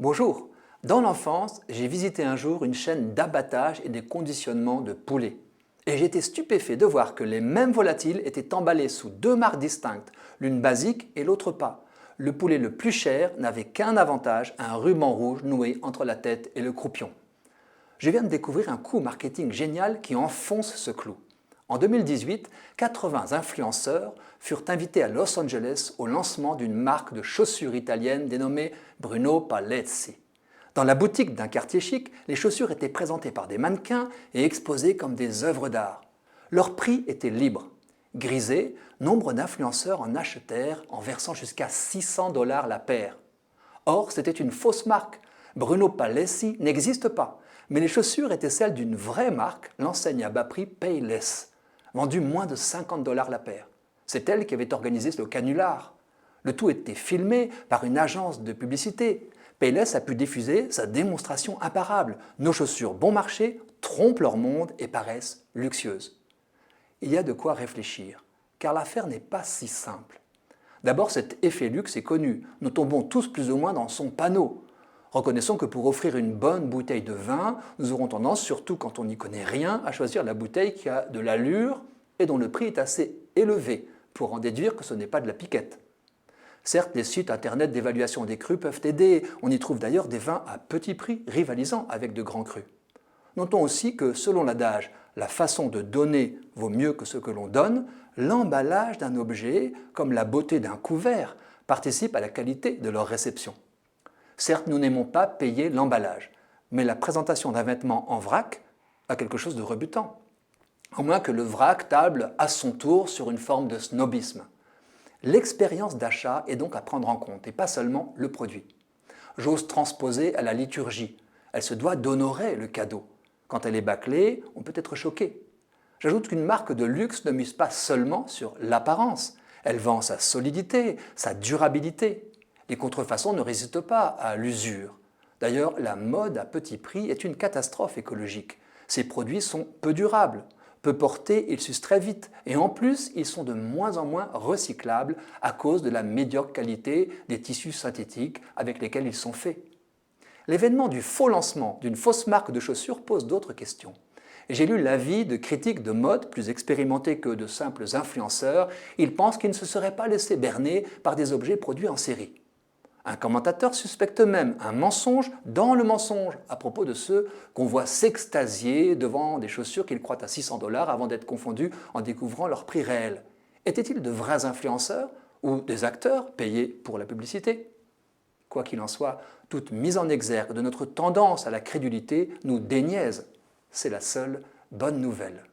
Bonjour, dans l'enfance, j'ai visité un jour une chaîne d'abattage et de conditionnement de poulets. Et j'ai été stupéfait de voir que les mêmes volatiles étaient emballés sous deux marques distinctes, l'une basique et l'autre pas. Le poulet le plus cher n'avait qu'un avantage, un ruban rouge noué entre la tête et le croupion. Je viens de découvrir un coup marketing génial qui enfonce ce clou. En 2018, 80 influenceurs furent invités à Los Angeles au lancement d'une marque de chaussures italienne dénommée Bruno Palezzi. Dans la boutique d'un quartier chic, les chaussures étaient présentées par des mannequins et exposées comme des œuvres d'art. Leur prix était libre. Grisés, nombre d'influenceurs en achetèrent en versant jusqu'à 600 $ la paire. Or, c'était une fausse marque. Bruno Palezzi n'existe pas, mais les chaussures étaient celles d'une vraie marque, l'enseigne à bas prix Payless, vendue moins de 50 $ la paire. C'est elle qui avait organisé ce canular. Le tout était filmé par une agence de publicité. Payless a pu diffuser sa démonstration imparable. Nos chaussures bon marché trompent leur monde et paraissent luxueuses. Il y a de quoi réfléchir, car l'affaire n'est pas si simple. D'abord, cet effet luxe est connu. Nous tombons tous plus ou moins dans son panneau. Reconnaissons que pour offrir une bonne bouteille de vin, nous aurons tendance, surtout quand on n'y connaît rien, à choisir la bouteille qui a de l'allure et dont le prix est assez élevé pour en déduire que ce n'est pas de la piquette. Certes, les sites internet d'évaluation des crus peuvent aider. On y trouve d'ailleurs des vins à petit prix rivalisant avec de grands crus. Notons aussi que, selon l'adage « la façon de donner vaut mieux que ce que l'on donne », l'emballage d'un objet, comme la beauté d'un couvert, participe à la qualité de leur réception. Certes, nous n'aimons pas payer l'emballage, mais la présentation d'un vêtement en vrac a quelque chose de rebutant. Au moins que le vrac table à son tour sur une forme de snobisme. L'expérience d'achat est donc à prendre en compte, et pas seulement le produit. J'ose transposer à la liturgie. Elle se doit d'honorer le cadeau. Quand elle est bâclée, on peut être choqué. J'ajoute qu'une marque de luxe ne mise pas seulement sur l'apparence. Elle vend sa solidité, sa durabilité. Les contrefaçons ne résistent pas à l'usure. D'ailleurs, la mode à petit prix est une catastrophe écologique. Ces produits sont peu durables. Peu portés, ils s'usent très vite. Et en plus, ils sont de moins en moins recyclables à cause de la médiocre qualité des tissus synthétiques avec lesquels ils sont faits. L'événement du faux lancement d'une fausse marque de chaussures pose d'autres questions. Et j'ai lu l'avis de critiques de mode plus expérimentés que de simples influenceurs. Ils pensent qu'ils ne se seraient pas laissés berner par des objets produits en série. Un commentateur suspecte même un mensonge dans le mensonge à propos de ceux qu'on voit s'extasier devant des chaussures qu'ils croient à 600 $ avant d'être confondus en découvrant leur prix réel. Étaient-ils de vrais influenceurs ou des acteurs payés pour la publicité? Quoi qu'il en soit, toute mise en exergue de notre tendance à la crédulité nous déniaise. C'est la seule bonne nouvelle.